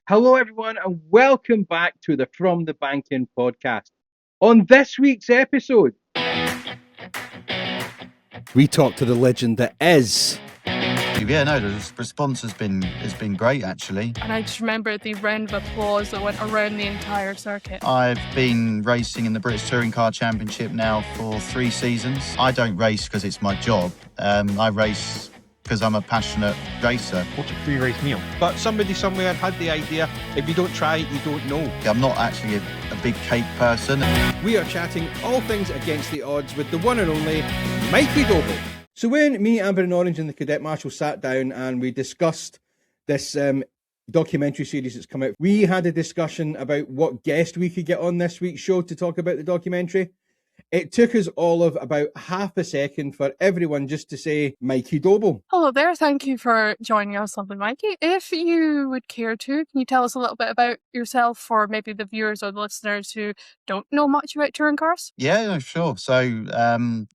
Hello, everyone, and welcome back to the From the Bank In podcast. On this week's episode, we talk to the legend that is. Yeah, no, the response has been great, actually. And I just remember the round of applause that went around the entire circuit. I've been racing in the British Touring Car Championship now for 3 seasons. I don't race because it's my job. I race because I'm a passionate racer. What a free race meal. But somebody somewhere had the idea, if you don't try it, you don't know. I'm not actually a big cake person. We are chatting all things against the odds with the one and only Mikey Doble. So when me, Amber and Orange and the Cadet Marshal sat down and we discussed this documentary series that's come out, we had a discussion about what guest we could get on this week's show to talk about the documentary. It took us all of about half a second for everyone just to say Mikey Doble. Hello there, thank you for joining us, lovely Mikey. If you would care to, can you tell us a little bit about yourself for maybe the viewers or the listeners who don't know much about touring cars? Yeah, sure. So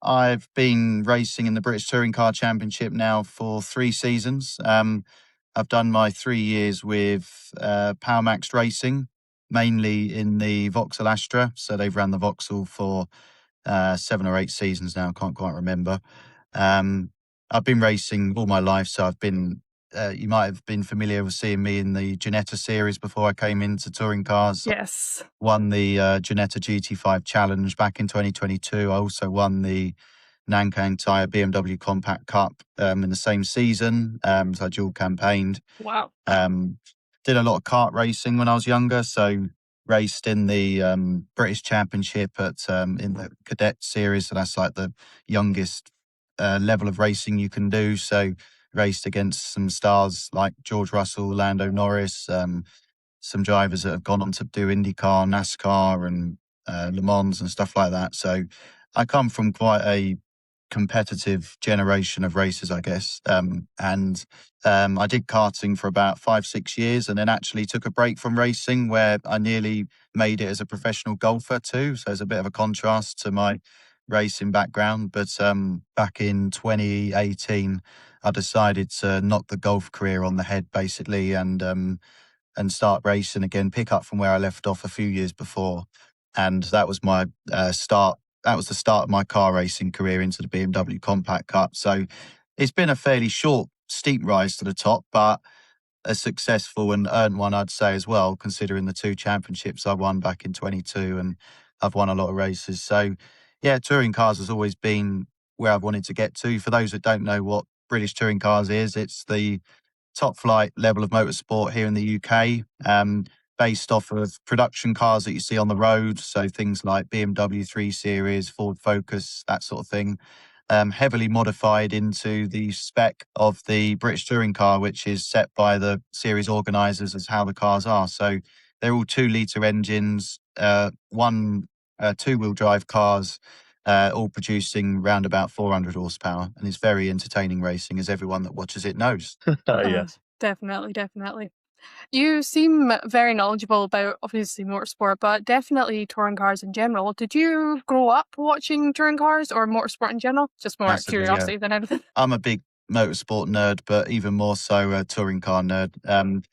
I've been racing in the British Touring Car Championship now for 3 seasons. I've done my 3 years with PowerMax Racing, mainly in the Vauxhall Astra. So they've ran the Vauxhall for 7 or 8 seasons now. Can't quite remember. I've been racing all my life, so I've been. You might have been familiar with seeing me in the Ginetta series before I came into touring cars. Yes. Won the Ginetta GT5 Challenge back in 2022. I also won the Nankang Tyre BMW Compact Cup in the same season. So I dual campaigned. Wow. Did a lot of kart racing when I was younger. So raced in the British Championship in the cadet series. So that's like the youngest level of racing you can do. So raced against some stars like George Russell, Lando Norris, some drivers that have gone on to do IndyCar, NASCAR and Le Mans and stuff like that. So I come from quite a competitive generation of racers, I guess. And I did karting for about 5-6 years and then actually took a break from racing where I nearly made it as a professional golfer too. So it's a bit of a contrast to my racing background. But back in 2018, I decided to knock the golf career on the head basically and start racing again, pick up from where I left off a few years before. And that was my start. That was the start of my car racing career into the BMW Compact Cup. So it's been a fairly short, steep rise to the top, but a successful and earned one, I'd say, as well, considering the 2 championships I won back in 22 and I've won a lot of races. So, yeah, touring cars has always been where I've wanted to get to. For those that don't know what British touring cars is, it's the top flight level of motorsport here in the UK, based off of production cars that you see on the road. So things like BMW 3 Series, Ford Focus, that sort of thing. Heavily modified into the spec of the British touring car, which is set by the series organisers as how the cars are. So they're all 2-litre engines, one 2-wheel drive cars, all producing round about 400 horsepower. And it's very entertaining racing, as everyone that watches it knows. Yes. Definitely. You seem very knowledgeable about, obviously, motorsport, but definitely touring cars in general. Did you grow up watching touring cars or motorsport in general? Just more Massively, curiosity than anything. I'm a big motorsport nerd, but even more so a touring car nerd.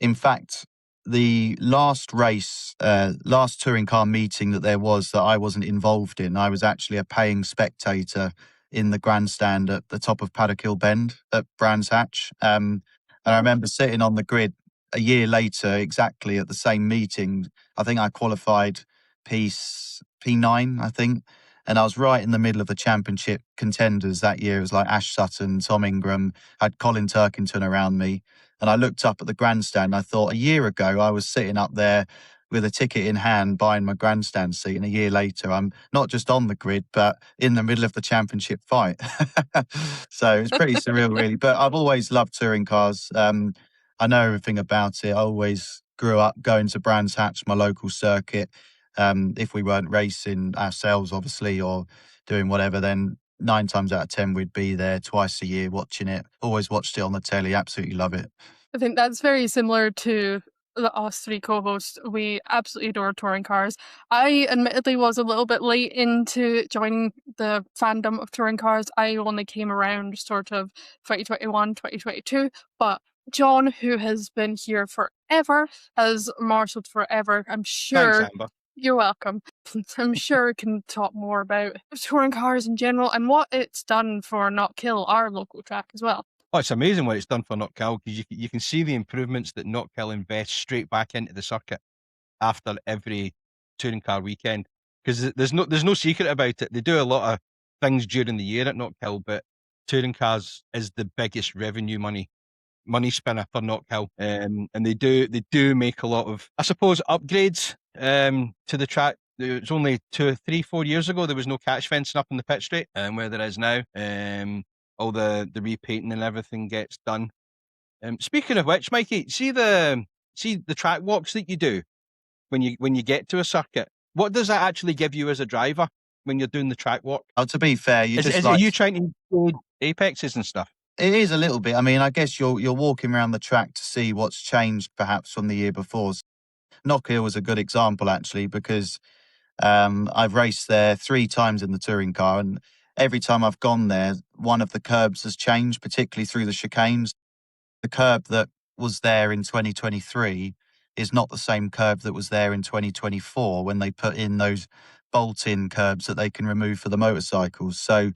In fact, the last race, last touring car meeting that there was that I wasn't involved in, I was actually a paying spectator in the grandstand at the top of Paddock Hill Bend at Brands Hatch. And I remember sitting on the grid a year later, exactly at the same meeting. I think I qualified P9, I think. And I was right in the middle of the championship contenders that year. It was like Ash Sutton, Tom Ingram, had Colin Turkington around me. And I looked up at the grandstand and I thought, a year ago, I was sitting up there with a ticket in hand, buying my grandstand seat. And a year later, I'm not just on the grid, but in the middle of the championship fight. So it's pretty surreal, really. But I've always loved touring cars. I know everything about it. I always grew up going to Brands Hatch, my local circuit. If we weren't racing ourselves, obviously, or doing whatever, then 9 times out of 10, we'd be there twice a year watching it. Always watched it on the telly. Absolutely love it. I think that's very similar to us 3 co-hosts. We absolutely adore touring cars. I admittedly was a little bit late into joining the fandom of touring cars. I only came around sort of 2021, 2022, but John, who has been here forever, has marshalled forever. I'm Thanks, sure. Amber. You're welcome. I'm sure can talk more about touring cars in general and what it's done for Knockhill, our local track as well. Oh, it's amazing what it's done for Knockhill, because you can see the improvements that Knockhill invests straight back into the circuit after every touring car weekend. Because there's no secret about it. They do a lot of things during the year at Knockhill, but touring cars is the biggest revenue money spinner for Knockhill. And they do make a lot of, I suppose, upgrades to the track. It was only 2, 3, 4 years ago there was no catch fencing up in the pit straight, where there is now. All the repainting and everything gets done. Speaking of which, Mikey, see the track walks that you do when you get to a circuit. What does that actually give you as a driver when you're doing the track walk? Oh, to be fair, Are you trying to build apexes and stuff? It is a little bit. I mean, I guess you're walking around the track to see what's changed perhaps from the year before. Knockhill was a good example actually, because I've raced there 3 times in the touring car, and every time I've gone there, one of the curbs has changed, particularly through the chicanes. The curb that was there in 2023 is not the same curb that was there in 2024 when they put in those bolt-in curbs that they can remove for the motorcycles. So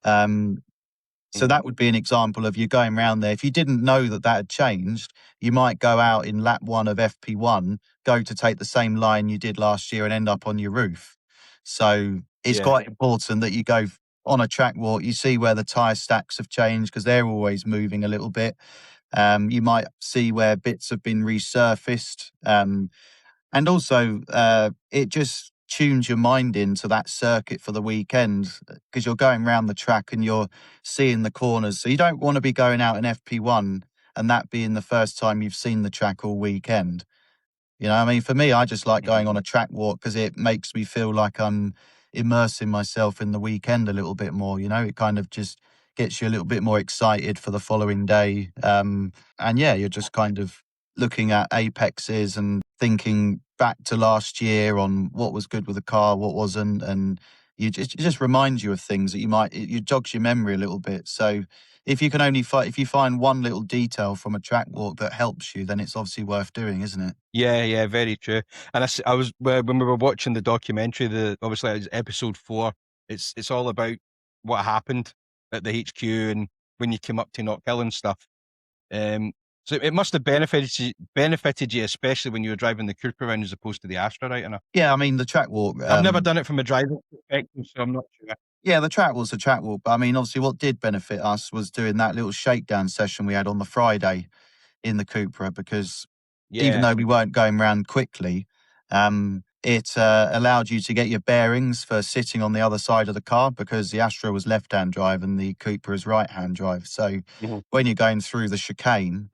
that would be an example of you going around there. If you didn't know that had changed, you might go out in lap 1 of FP1, go to take the same line you did last year and end up on your roof. So it's quite important that you go on a track walk, you see where the tyre stacks have changed because they're always moving a little bit. You might see where bits have been resurfaced. And also, it just tunes your mind into that circuit for the weekend because you're going around the track and you're seeing the corners. So you don't want to be going out in FP1 and that being the first time you've seen the track all weekend. You know, I mean, for me, I just like going on a track walk because it makes me feel like I'm immersing myself in the weekend a little bit more. You know, it kind of just gets you a little bit more excited for the following day. And yeah, you're just kind of looking at apexes and thinking back to last year on what was good with the car, what wasn't, and it just reminds you of things that it jogs your memory a little bit. So if you can if you find one little detail from a track walk that helps you, then it's obviously worth doing, isn't it? Yeah, very true. And I was when we were watching the documentary, obviously it was episode 4. It's all about what happened at the HQ and when you came up to Knockhill and stuff. So it must have benefited you, especially when you were driving the Coupe around as opposed to the Astra, right? Yeah, I mean the track walk. I've never done it from a driving perspective, so I'm not sure. Yeah, the track walk's a track walk. But I mean, obviously, what did benefit us was doing that little shakedown session we had on the Friday in the Cupra, because even though we weren't going around quickly, it allowed you to get your bearings for sitting on the other side of the car, because the Astra was left-hand drive and the Cupra is right-hand drive. So when you're going through the chicane,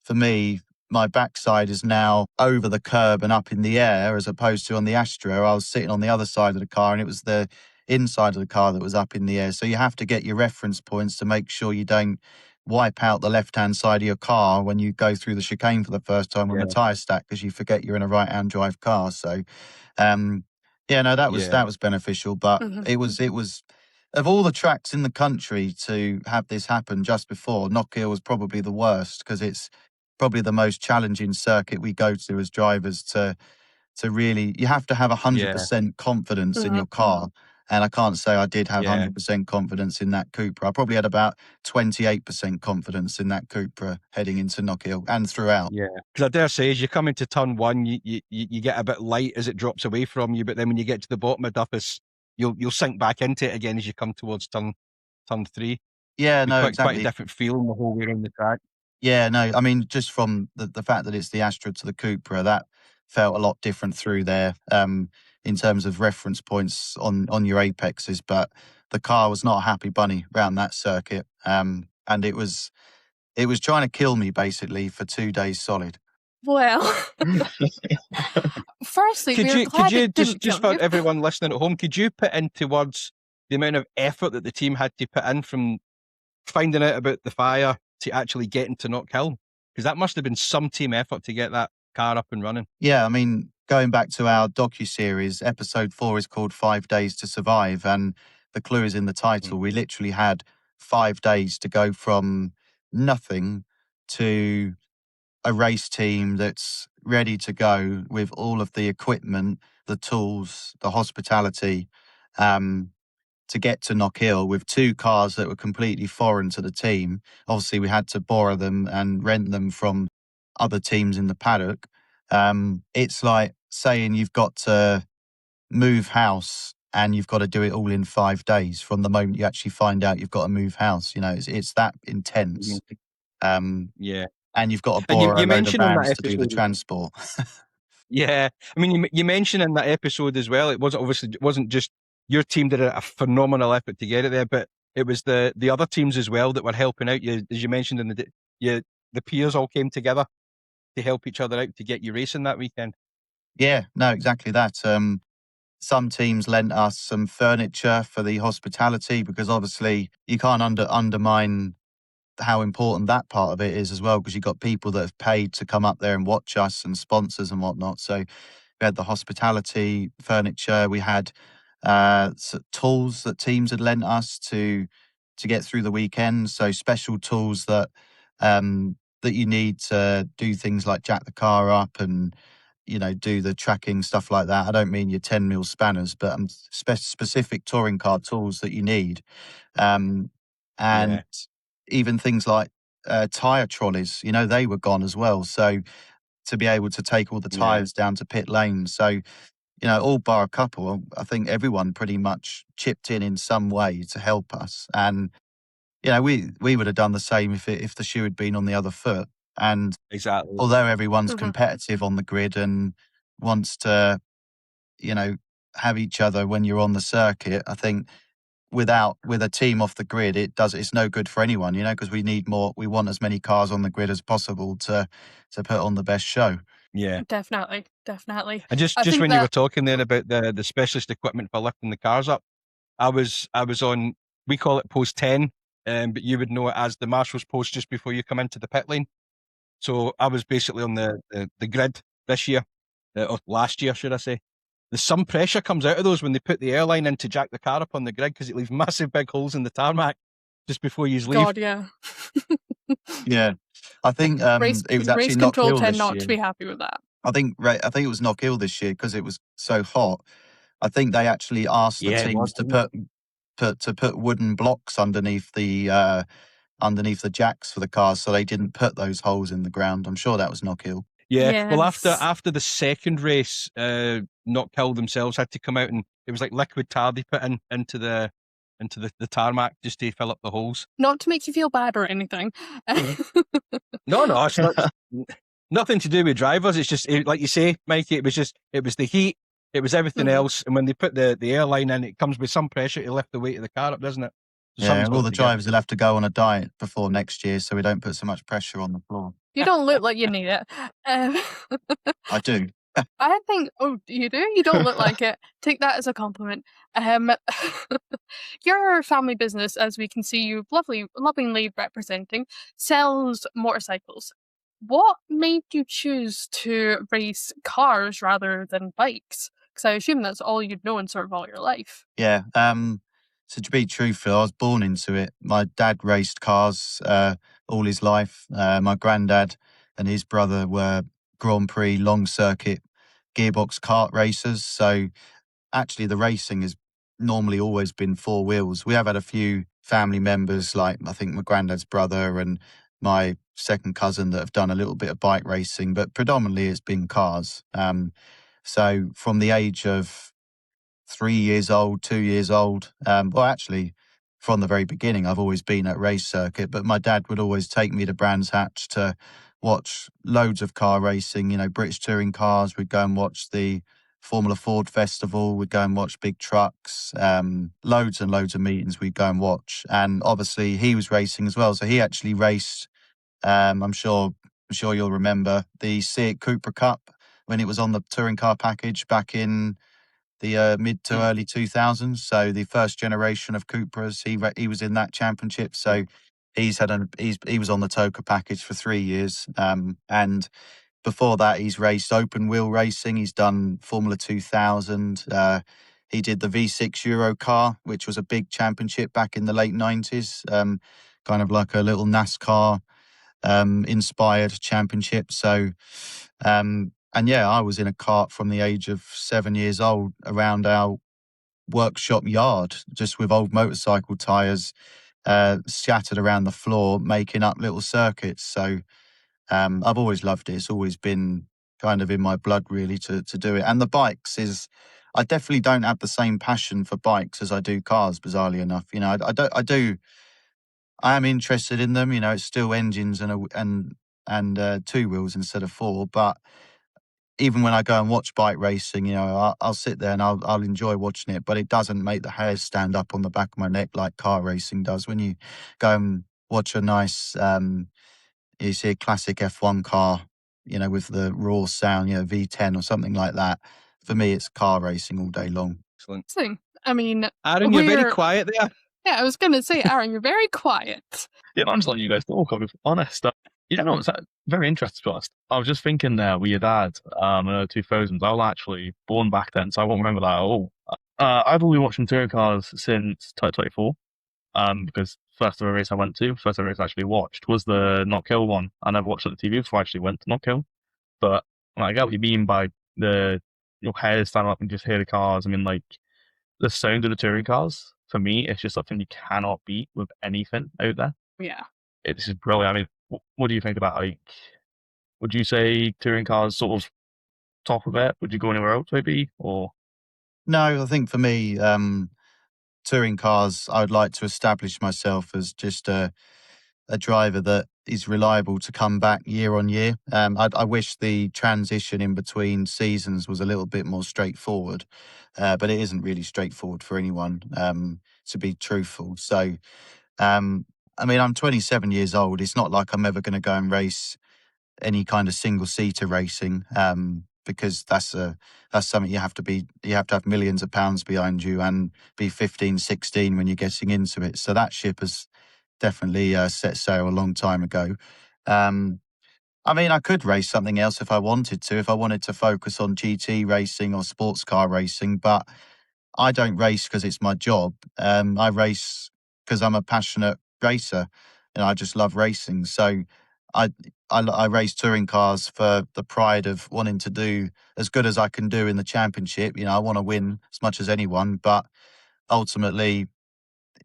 for me, my backside is now over the curb and up in the air, as opposed to on the Astra, I was sitting on the other side of the car and it was the inside of the car that was up in the air. So you have to get your reference points to make sure you don't wipe out the left-hand side of your car when you go through the chicane for the first time on the tyre stack, because you forget you're in a right-hand drive car. So, that was beneficial. But it was of all the tracks in the country to have this happen just before, Knockhill was probably the worst, because it's probably the most challenging circuit we go to as drivers to really, you have to have 100% confidence in your car. And I can't say I did have 100% confidence in that Cupra. I probably had about 28% confidence in that Cupra heading into Knockhill and throughout. Yeah, because I dare say, as you come into turn 1, you get a bit light as it drops away from you, but then when you get to the bottom of Duffus, you'll sink back into it again as you come towards turn 3. Yeah, no, quite a different feeling the whole way around the track. Yeah, no, I mean, just from the fact that it's the Astra to the Cupra, that felt a lot different through there in terms of reference points on your apexes. But the car was not a happy bunny around that circuit, and it was trying to kill me basically for 2 days solid. Well, firstly, could you just for everyone listening at home, could you put into words the amount of effort that the team had to put in from finding out about the fire to actually getting to Knockhill? Because that must have been some team effort to get that car up and running. Yeah, I mean, going back to our docuseries, episode 4 is called 5 Days to Survive, and the clue is in the title. We literally had 5 days to go from nothing to a race team that's ready to go with all of the equipment, the tools, the hospitality, to get to Knockhill with 2 cars that were completely foreign to the team. Obviously, we had to borrow them and rent them from other teams in the paddock. It's like saying you've got to move house and you've got to do it all in 5 days from the moment you actually find out you've got to move house. It's that intense. Yeah. And you've got to And you, borrow you a load of mentioned in that vans to do the episode, transport. yeah. I mean, you mentioned in that episode as well. It wasn't just your team did a phenomenal effort to get it there, but it was the other teams as well that were helping out. You, as you mentioned the peers all came together to help each other out to get you racing that weekend. Yeah, no, exactly that. Some teams lent us some furniture for the hospitality because obviously you can't undermine how important that part of it is as well, because you've got people that have paid to come up there and watch us and sponsors and whatnot. So we had the hospitality, furniture, we had tools that teams had lent us to get through the weekend. So special tools that that you need to do things like jack the car up and do the tracking, stuff like that. I don't mean your 10mm spanners, but specific touring car tools that you need. And Yeah. even things like tyre trolleys, they were gone as well. So to be able to take all the tyres down to pit lane. So, all bar a couple, I think everyone pretty much chipped in some way to help us. And, we would have done the same if the shoe had been on the other foot. And Exactly. although everyone's Mhm. competitive on the grid and wants to, have each other when you're on the circuit, I think with a team off the grid, it's no good for anyone, because we want as many cars on the grid as possible to put on the best show. Yeah. Definitely. And just I think when you were that talking there about the specialist equipment for lifting the cars up, I was on, we call it post 10, but you would know it as the marshal's post just before you come into the pit lane. So I was basically on the grid this year, or last year, should I say. There's some pressure comes out of those when they put the airline in to jack the car up on the grid, because it leaves massive big holes in the tarmac just before you leave. God, yeah. Yeah, I think Race it was actually race control Knockhill tend this not year. to be happy with that. I think it was Knockhill this year because it was so hot. I think they actually asked the Yeah, it was, teams to put wooden blocks underneath the jacks for the cars, so they didn't put those holes in the ground. I'm sure that was Knockhill. Yeah. Well, Yes. after the second race, Knockhill themselves had to come out, and it was like liquid tar they put into the tarmac just to fill up the holes. Not to make you feel bad or anything. No, it's not. Nothing to do with drivers. It's just like you say, Mikey. It was the heat. It was everything Mhm. else. And when they put the airline in, it comes with some pressure to lift the weight of the car up, doesn't it? So Yeah, something's all got the to give. drivers will have to go on a diet before next year, so we don't put so much pressure on the floor. You don't look like you need it. I do. I think, oh, you do? You don't look like it. Take that as a compliment. Your family business, as we can see you lovingly representing, sells motorcycles. What made you choose to race cars rather than bikes? Because I assume that's all you'd known sort of all your life. Yeah. So to be truthful, I was born into it. My dad raced cars all his life. My granddad and his brother were Grand Prix long circuit gearbox kart racers. So actually, the racing has normally always been 4 wheels. We have had a few family members, like I think my granddad's brother and my second cousin, that have done a little bit of bike racing, but predominantly it's been cars. So from the age of 3 years old, 2 years old, well, actually, from the very beginning, I've always been at race circuit, but my dad would always take me to Brands Hatch to watch loads of car racing, British touring cars. We'd go and watch the Formula Ford Festival. We'd go and watch big trucks, loads and loads of meetings we'd go and watch. And obviously he was racing as well. So he actually raced, I'm sure you'll remember, the Seat Cupra Cup when it was on the touring car package back in the mid to early 2000s. So the first generation of Cupras, he was in that championship. So he was on the Toka package for 3 years. And before that, he's raced open wheel racing. He's done Formula 2000. He did the V6 Euro car, which was a big championship back in the late 90s, kind of like a little NASCAR inspired championship. So, and yeah, I was in a kart from the age of 7 years old around our workshop yard, just with old motorcycle tyres scattered around the floor, making up little circuits. So I've always loved it. It's always been kind of in my blood, really, to do it. And the bikes I definitely don't have the same passion for bikes as I do cars, bizarrely enough. You know, I am interested in them. You know, it's still engines and two wheels instead of four. But even when I go and watch bike racing, you know, I'll sit there and I'll enjoy watching it. But it doesn't make the hairs stand up on the back of my neck like car racing does. When you go and watch a nice, you see a classic F1 car, you know, with the raw sound, you know, V10 or something like that. For me, it's car racing all day long. Excellent. I mean, Aaron, you're very quiet there. Yeah, I was going to say, Aaron, you're very quiet. Yeah, I'm just letting you guys talk. I'll be honest. You know, it's very interesting, to be honest. I was just thinking there with your dad, in the 2000s. I was actually born back then, so I won't remember that at all. I've only been watching touring cars since 2024, because first ever race I actually watched was the Not Kill one. I never watched it on the TV before I actually went to Not Kill. But I get what you mean by your hair standing up and just hear the cars. I mean, like, the sound of the touring cars, for me, it's just something you cannot beat with anything out there. Yeah. It's just brilliant. I mean, what do you think about, like, would you say touring cars sort of top of it? Would you go anywhere else maybe? Or No, I think for me, touring cars, I would like to establish myself as just a driver that is reliable to come back year on year. I wish the transition in between seasons was a little bit more straightforward, but it isn't really straightforward for anyone, to be truthful. So, I mean, I'm 27 years old. It's not like I'm ever going to go and race any kind of single-seater racing, because that's something you have to have millions of pounds behind you and be 15, 16 when you're getting into it. So that ship has definitely set sail a long time ago. I mean, I could race something else if I wanted to, if I wanted to focus on GT racing or sports car racing, but I don't race because it's my job. I race because I'm a passionate racer and I just love racing. So I race touring cars for the pride of wanting to do as good as I can do in the championship. You know, I want to win as much as anyone, but ultimately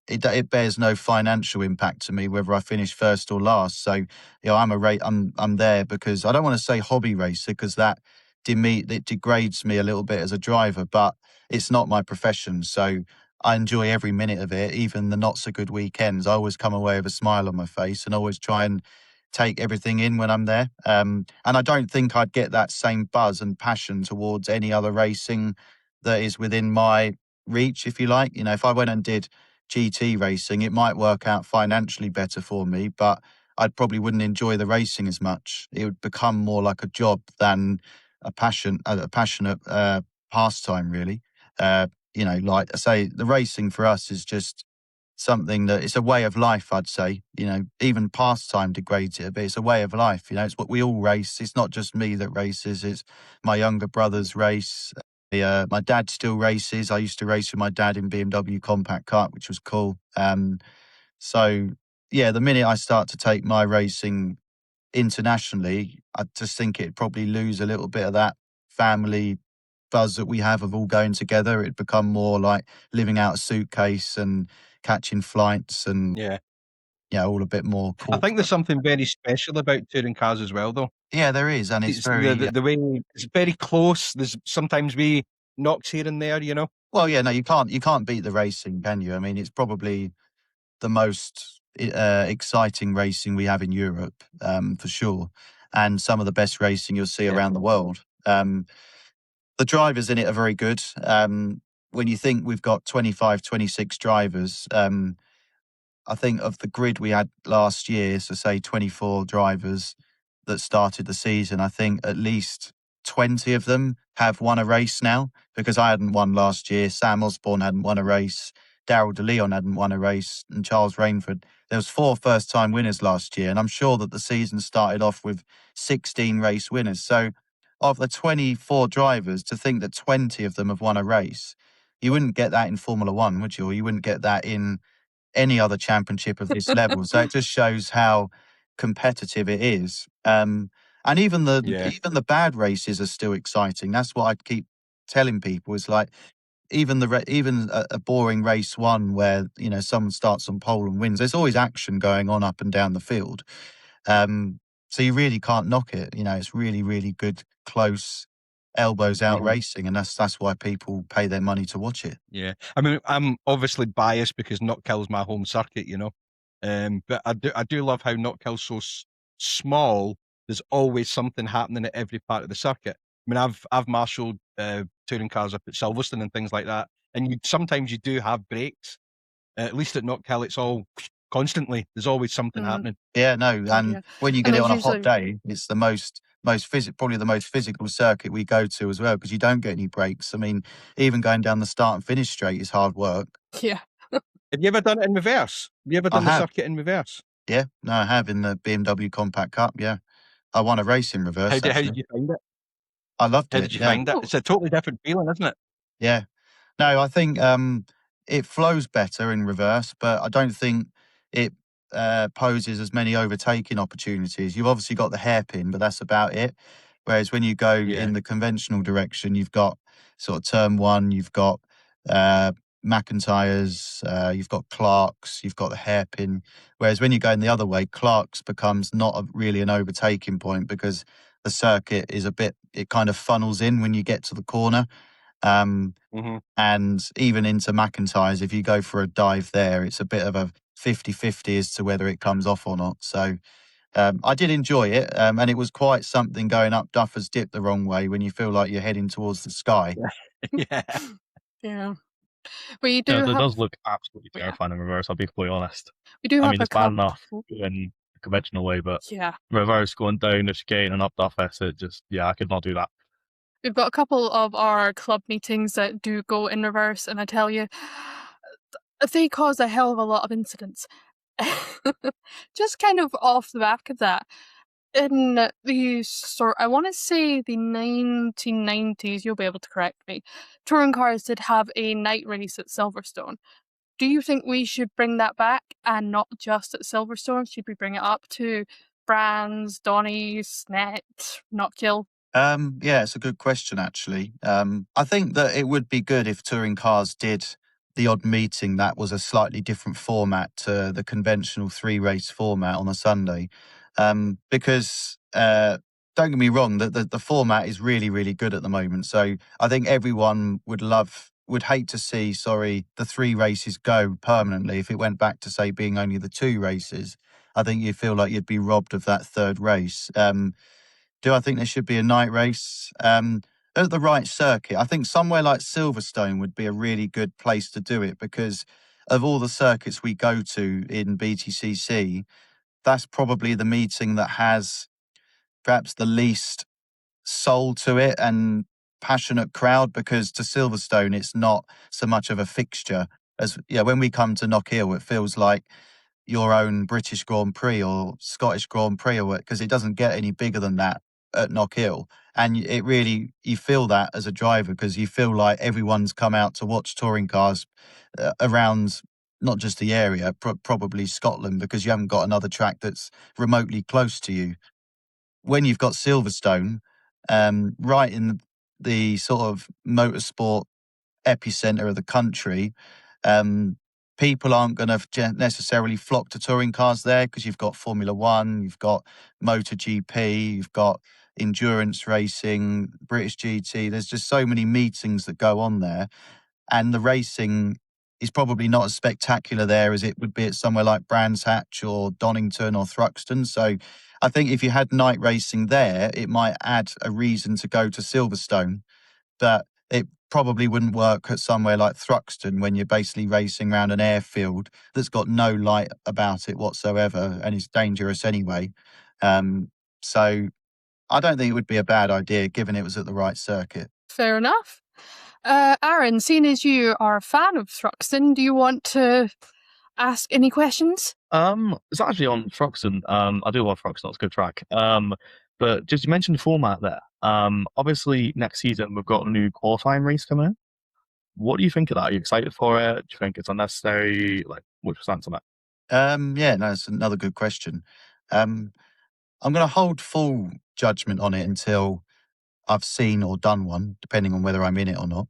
it bears no financial impact to me whether I finish first or last. So, you know, I'm there because I don't want to say hobby racer because that it degrades me a little bit as a driver, but it's not my profession. So I enjoy every minute of it, even the not so good weekends. I always come away with a smile on my face and always try and take everything in when I'm there. And I don't think I'd get that same buzz and passion towards any other racing that is within my reach, if you like. You know, if I went and did GT racing, it might work out financially better for me, but I probably wouldn't enjoy the racing as much. It would become more like a job than a passionate pastime, really. You know, like I say, the racing for us is just something that it's a way of life, I'd say. You know, even pastime degrades it a bit. It's a way of life. You know, it's what we all race. It's not just me that races. It's my younger brothers race. My dad still races. I used to race with my dad in BMW compact kart, which was cool. So yeah, the minute I start to take my racing internationally, I just think it'd probably lose a little bit of that family buzz that we have of all going together. It'd become more like living out a suitcase and catching flights and all a bit more I think there's something very special about touring cars as well, though. Yeah, there is, and it's very the way it's very close. There's sometimes wee knocks here and there, you know. Well, yeah, no, you can't beat the racing, can you? I mean, it's probably the most exciting racing we have in Europe, for sure, and some of the best racing you'll see around the world. The drivers in it are very good. When you think we've got 25, 26 drivers, I think of the grid we had last year, so say 24 drivers that started the season, I think at least 20 of them have won a race now, because I hadn't won last year. Sam Osborne hadn't won a race. Daryl DeLeon hadn't won a race, and Charles Rainford. There was 4 first-time winners last year, and I'm sure that the season started off with 16 race winners. So of the 24 drivers, to think that 20 of them have won a race, you wouldn't get that in Formula One, would you? Or you wouldn't get that in any other championship of this level. So it just shows how competitive it is. And even the bad races are still exciting. That's what I keep telling people. Is like even even a boring race one where someone starts on pole and wins. There's always action going on up and down the field. So you really can't knock it. It's really, really good, close, elbows out racing, and that's why people pay their money to watch it. Yeah, I mean, I'm obviously biased because Knockill's my home circuit, but I do love how Knockkill's so small. There's always something happening at every part of the circuit. I mean, I've marshalled touring cars up at Silverstone and things like that, and sometimes you do have breaks. At least at Knockkill, it's all constantly. There's always something happening. Yeah, no, and yeah. when you And get it there's on a hot usually- day, it's the probably the most physical circuit we go to as well, because you don't get any breaks. I mean, even going down the start and finish straight is hard work. Yeah. Have you ever done it in reverse? Have you ever done the have. circuit in reverse? Yeah, no, I have in the BMW Compact Cup. Yeah, I won a race in reverse. How did actually. you find it? I loved How it. did you yeah. find it? It's a totally different feeling, isn't it? Yeah. No, I think it flows better in reverse, but I don't think it poses as many overtaking opportunities. You've obviously got the hairpin, but that's about it. Whereas when you go in the conventional direction, you've got sort of turn one, you've got McIntyre's, you've got Clark's, you've got the hairpin. Whereas when you go in the other way, Clark's becomes not really an overtaking point, because the circuit is it kind of funnels in when you get to the corner. And even into McIntyre's, if you go for a dive there, it's a bit of a 50-50 as to whether it comes off or not. So I did enjoy it, and it was quite something going up Duffer's Dip the wrong way when you feel like you're heading towards the sky. Yeah. Yeah. We do It have... does look absolutely terrifying in reverse, I'll be fully honest. We do I have mean, a it's bad couple... enough in the conventional way, but Yeah. reverse going down the chicane and up Duffus, I could not do that. We've got a couple of our club meetings that do go in reverse, and I tell you, they cause a hell of a lot of incidents. Just kind of off the back of that, in I want to say the 1990s, you'll be able to correct me, touring cars did have a night race at Silverstone. Do you think we should bring that back, and not just at Silverstone? Should we bring it up to Brands, Donny's, Snet, Knockkill? Yeah, it's a good question, actually. I think that it would be good if touring cars did the odd meeting that was a slightly different format to the conventional 3-race format on a Sunday. Because, don't get me wrong, the format is really, really good at the moment. So I think everyone would hate to see, the 3 races go permanently. If it went back to, say, being only the 2 races, I think you feel like you'd be robbed of that 3rd race. Do I think there should be a night race? At the right circuit, I think somewhere like Silverstone would be a really good place to do it, because of all the circuits we go to in BTCC, that's probably the meeting that has perhaps the least soul to it and passionate crowd, because to Silverstone, it's not so much of a fixture as, when we come to Knockhill, it feels like your own British Grand Prix or Scottish Grand Prix, because it doesn't get any bigger than that at Knockhill. And you feel that as a driver, because you feel like everyone's come out to watch touring cars around not just the area, probably Scotland, because you haven't got another track that's remotely close to you. When you've got Silverstone, right in the sort of motorsport epicenter of the country, people aren't going to necessarily flock to touring cars there, because you've got Formula One, you've got MotoGP, you've got endurance racing, British GT. There's just so many meetings that go on there, and the racing is probably not as spectacular there as it would be at somewhere like Brands Hatch or Donington or Thruxton. So I think if you had night racing there, it might add a reason to go to Silverstone, but it probably wouldn't work at somewhere like Thruxton, when you're basically racing around an airfield that's got no light about it whatsoever and is dangerous anyway. So I don't think it would be a bad idea, given it was at the right circuit. Fair enough. Aaron, seeing as you are a fan of Thruxton, do you want to ask any questions? It's actually on Thruxton. I do love Thruxton, it's a good track. But just, you mentioned the format there. Obviously next season we've got a new qualifying race coming in. What do you think of that? Are you excited for it? Do you think it's unnecessary? Like, what's your stance on that? Yeah, no, it's another good question. I'm going to hold full judgment on it until I've seen or done one, depending on whether I'm in it or not.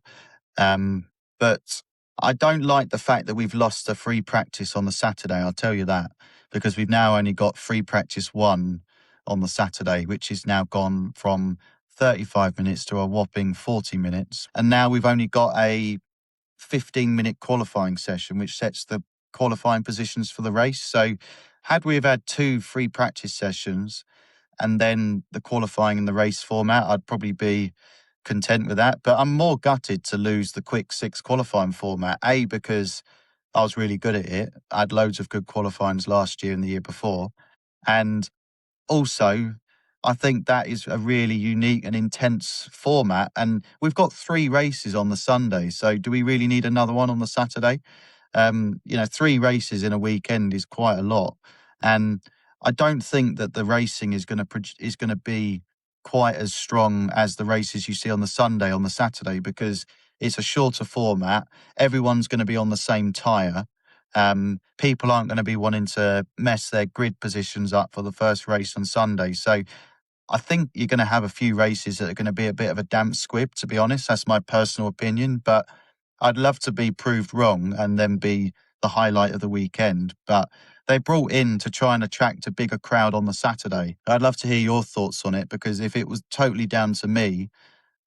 But I don't like the fact that we've lost a free practice on the Saturday, I'll tell you that, because we've now only got free practice 1 on the Saturday, which is now gone from 35 minutes to a whopping 40 minutes. And now we've only got a 15-minute qualifying session, which sets the qualifying positions for the race. So had we have had 2 free practice sessions and then the qualifying in the race format, I'd probably be content with that. But I'm more gutted to lose the quick 6 qualifying format, A, because I was really good at it. I had loads of good qualifyings last year and the year before. And also, I think that is a really unique and intense format. And we've got 3 races on the Sunday. So do we really need another one on the Saturday? 3 races in a weekend is quite a lot. And I don't think that the racing is going to be quite as strong as the races you see on the Sunday on the Saturday, because it's a shorter format. Everyone's going to be on the same tyre. People aren't going to be wanting to mess their grid positions up for the first race on Sunday. So I think you're going to have a few races that are going to be a bit of a damp squib, to be honest. That's my personal opinion. But I'd love to be proved wrong and then be the highlight of the weekend. But they brought in to try and attract a bigger crowd on the Saturday. I'd love to hear your thoughts on it, because if it was totally down to me,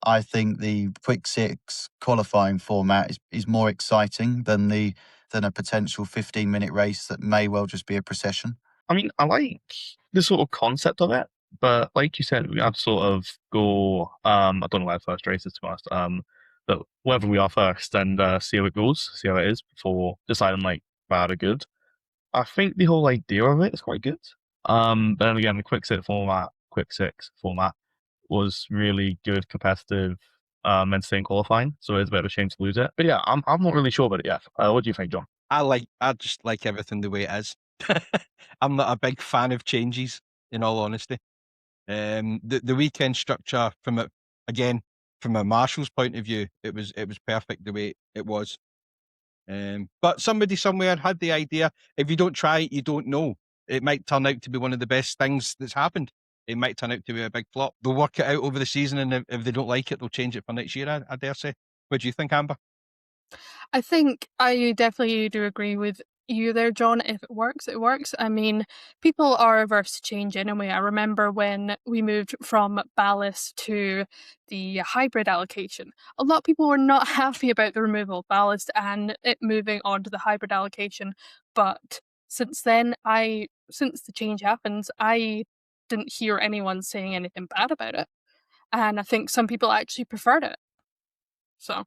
I think the quick 6 qualifying format is more exciting than a potential 15-minute race that may well just be a procession. I mean, I like the sort of concept of it, but like you said, we have to sort of go. I don't know where the first race is, to be honest. But whether we are first and see how it goes, see how it is before deciding like bad or good. I think the whole idea of it is quite good. But then again, the quick 6 format was really good, competitive, entertaining qualifying. So it's a bit of a shame to lose it. But yeah, I'm not really sure about it yet. What do you think, John? I just like everything the way it is. I'm not a big fan of changes, in all honesty. The weekend structure from a marshal's point of view, it was perfect the way it was. But somebody somewhere had the idea, if you don't try it, you don't know. It might turn out to be one of the best things that's happened. It might turn out to be a big flop. They'll work it out over the season, and if they don't like it, they'll change it for next year, I dare say. What do you think, Amber? I think I definitely do agree with you there, John. If it works, it works. I mean, people are averse to change anyway. I remember when we moved from ballast to the hybrid allocation. A lot of people were not happy about the removal of ballast and it moving on to the hybrid allocation. But since then, since the change happens, I didn't hear anyone saying anything bad about it. And I think some people actually preferred it. So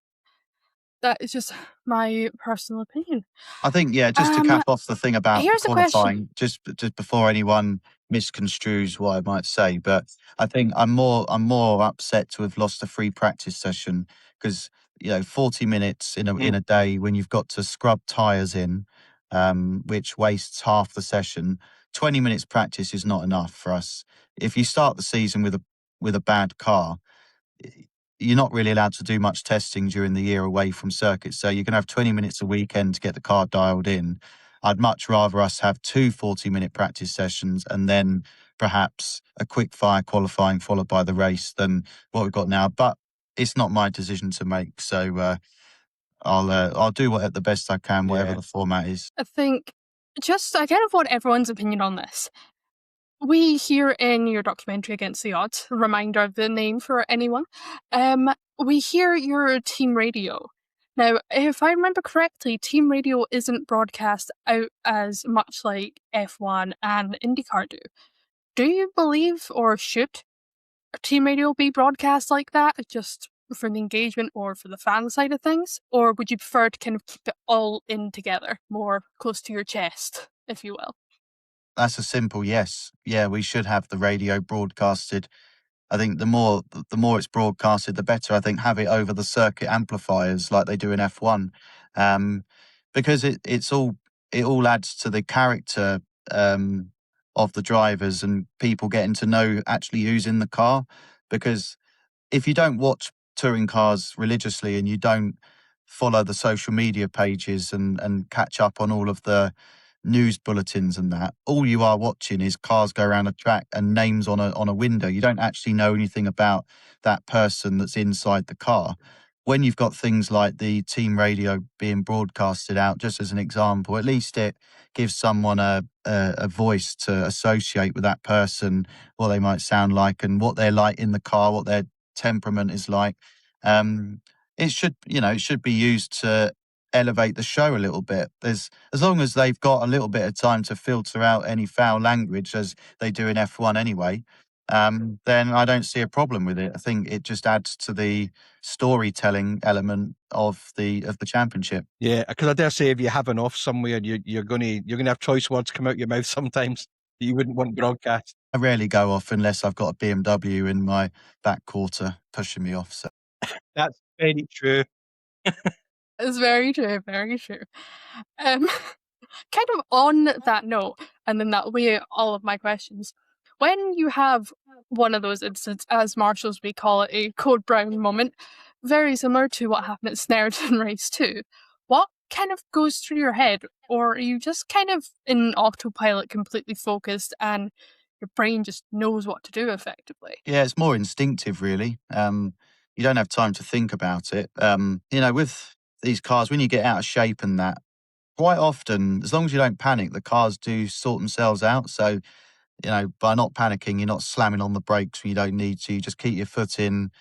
that is just my personal opinion. I think, just to cap off the thing about Here's a qualifying, question. just before anyone misconstrues what I might say, but I think I'm more upset to have lost a free practice session, because 40 minutes in a day when you've got to scrub tyres in, which wastes half the session. 20 minutes practice is not enough for us. If you start the season with a bad car, you're not really allowed to do much testing during the year away from circuits. So you're going to have 20 minutes a weekend to get the car dialed in. I'd much rather us have 2 40-minute practice sessions and then perhaps a quick fire qualifying followed by the race than what we've got now. But it's not my decision to make. So I'll do the best I can, whatever the format is. I think I kind of want everyone's opinion on this. We hear in your documentary Against the Odds, reminder of the name for anyone, we hear your team radio. Now, if I remember correctly, team radio isn't broadcast out as much like F1 and IndyCar do. Do you believe, or should team radio be broadcast like that, just for the engagement or for the fan side of things? Or would you prefer to kind of keep it all in together, more close to your chest, if you will? That's a simple yes. Yeah, we should have the radio broadcasted. I think the more it's broadcasted, the better. I think have it over the circuit amplifiers like they do in F1, because it all adds to the character of the drivers and people getting to know actually who's in the car. Because if you don't watch touring cars religiously and you don't follow the social media pages and catch up on all of the news bulletins and that, all you are watching is cars go around a track and names on a window. You don't actually know anything about that person that's inside the car. When you've got things like the team radio being broadcasted out, just as an example, at least it gives someone a voice to associate with that person, what they might sound like and what they're like in the car, what their temperament is like. It should be used to elevate the show a little bit. As long as they've got a little bit of time to filter out any foul language, as they do in F1 anyway, then I don't see a problem with it. I think it just adds to the storytelling element of the championship. Yeah, because I dare say if you have an off somewhere, you're gonna have choice words come out your mouth sometimes that you wouldn't want broadcast. I rarely go off unless I've got a BMW in my back quarter pushing me off. So That's very true. It's very true, very true. Kind of on that note, and then that'll be all of my questions. When you have one of those incidents, as marshals we call it, a Code Brown moment, very similar to what happened at Snare-Don Race 2, what kind of goes through your head? Or are you just kind of in autopilot, completely focused, and your brain just knows what to do effectively? yeah, it's more instinctive, really. You don't have time to think about it. With these cars, when you get out of shape and that, quite often, as long as you don't panic, the cars do sort themselves out. So, by not panicking, you're not slamming on the brakes when you don't need to. You just keep your foot in.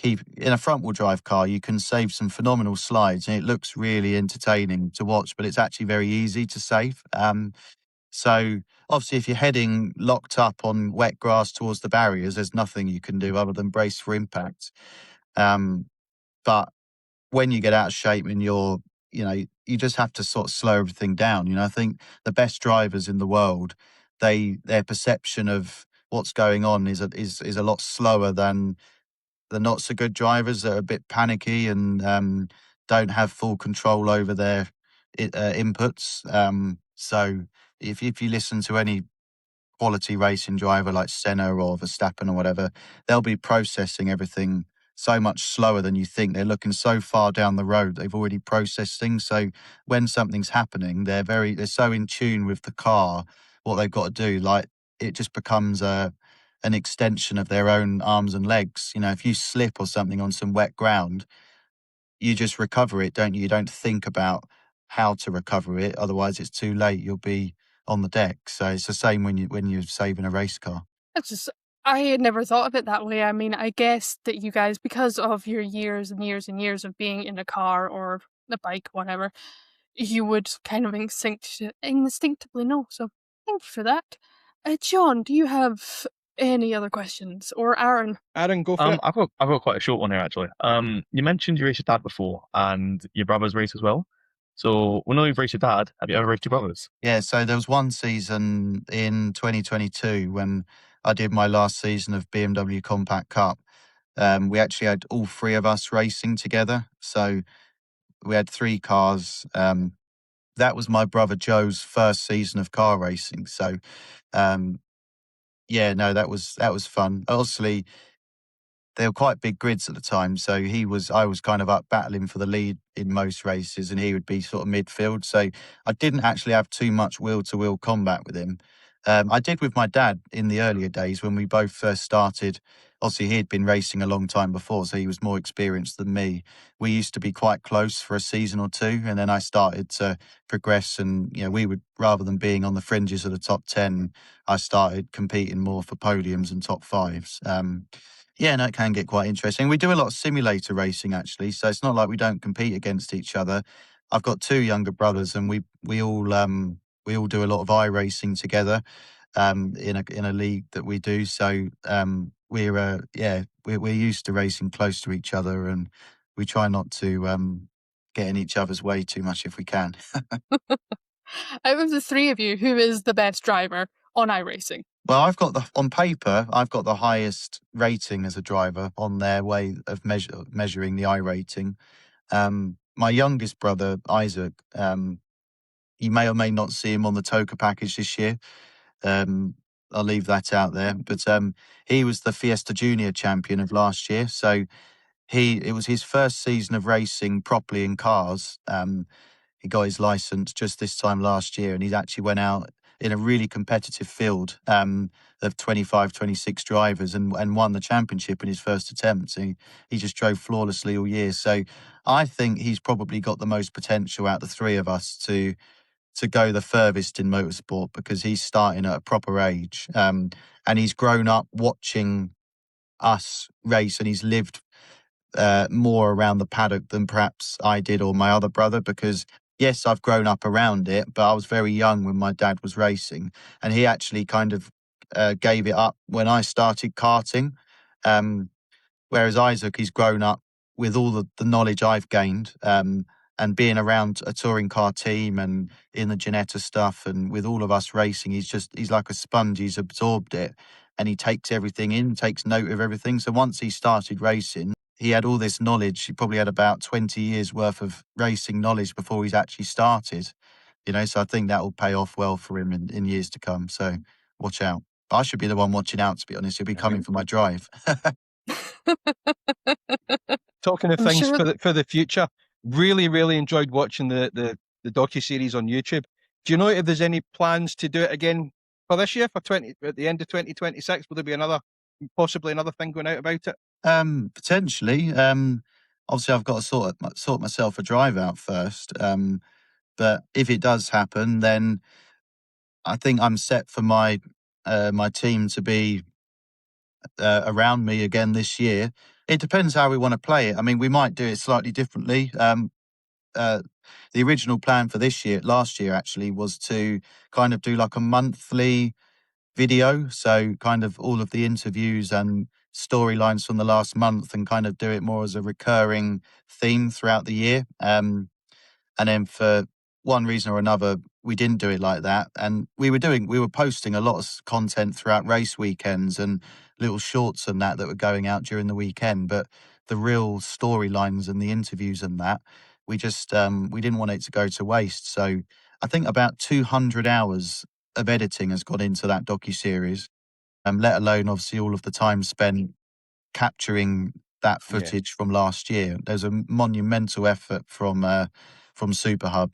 In a front wheel drive car, you can save some phenomenal slides and it looks really entertaining to watch, but it's actually very easy to save. So obviously if you're heading locked up on wet grass towards the barriers, there's nothing you can do other than brace for impact. But when you get out of shape and you just have to sort of slow everything down. I think the best drivers in the world, their perception of what's going on is a lot slower than the not so good drivers that are a bit panicky and don't have full control over their inputs. So if you listen to any quality racing driver like Senna or Verstappen or whatever, they'll be processing everything so much slower than you think. They're looking so far down the road, they've already processed things. So when something's happening, they're so in tune with the car, what they've got to do. Like it just becomes an extension of their own arms and legs. If you slip or something on some wet ground, you just recover it, don't you? You don't think about how to recover it. Otherwise, it's too late. You'll be on the deck. So it's the same when you're saving a race car. I had never thought of it that way. I mean, I guess that you guys, because of your years and years and years of being in a car or a bike, whatever, you would kind of instinctively know. So thank you for that. John, do you have any other questions? Or Aaron? Aaron, go for it. I've got quite a short one here actually. You mentioned you raced your dad before and your brothers race as well. So when you've raced your dad, have you ever raced your brothers? Yeah, so there was one season in 2022 when I did my last season of BMW Compact Cup. We actually had all three of us racing together. So we had three cars. That was my brother Joe's first season of car racing. So, that was fun. Obviously, they were quite big grids at the time, so I was kind of up battling for the lead in most races, and he would be sort of midfield. So I didn't actually have too much wheel-to-wheel combat with him. I did with my dad in the earlier days when we both first started. Obviously, he had been racing a long time before, so he was more experienced than me. We used to be quite close for a season or two, and then I started to progress. And we would, rather than being on the fringes of the top 10, I started competing more for podiums and top fives. It can get quite interesting. We do a lot of simulator racing, actually, so it's not like we don't compete against each other. I've got two younger brothers, and we all do a lot of iRacing together in a league that we do. So we're used to racing close to each other, and we try not to get in each other's way too much if we can. Out of the three of you, who is the best driver on iRacing? Well, on paper, I've got the highest rating as a driver on their way of measuring the iRating. My youngest brother, Isaac, you may or may not see him on the Toka package this year. I'll leave that out there. But he was the Fiesta Junior champion of last year. So it was his first season of racing properly in cars. he got his license just this time last year, and he's actually went out in a really competitive field of 25, 26 drivers and won the championship in his first attempt. He just drove flawlessly all year. So I think he's probably got the most potential out of the three of us to go the furthest in motorsport, because he's starting at a proper age. And he's grown up watching us race, and he's lived more around the paddock than perhaps I did or my other brother, because yes, I've grown up around it, but I was very young when my dad was racing, and he actually kind of gave it up when I started karting. Whereas Isaac, he's grown up with all the knowledge I've gained, and being around a touring car team and in the Ginetta stuff and with all of us racing, he's like a sponge. He's absorbed it and he takes everything in, takes note of everything. So once he started racing, he had all this knowledge. He probably had about 20 years worth of racing knowledge before he's actually started, so I think that will pay off well for him in years to come. So watch out. I should be the one watching out, to be honest. He'll be coming for my drive. Talking of I'm things sure for the future, really, really enjoyed watching the docuseries on YouTube. Do you know if there's any plans to do it again for this year, at the end of 2026? Will there be possibly another thing going out about it? Potentially. Obviously, I've got to sort myself a drive out first. But if it does happen, then I think I'm set for my team to be around me again this year. It depends how we want to play it. I mean, we might do it slightly differently. The original plan for last year actually, was to kind of do like a monthly video. So kind of all of the interviews and storylines from the last month, and kind of do it more as a recurring theme throughout the year. And then for one reason or another, we didn't do it like that. And we were posting a lot of content throughout race weekends and little shorts and that were going out during the weekend. But the real storylines and the interviews and that, we just, we didn't want it to go to waste. So I think about 200 hours of editing has gone into that docuseries, let alone obviously all of the time spent capturing that footage from last year. There's a monumental effort from Superhub.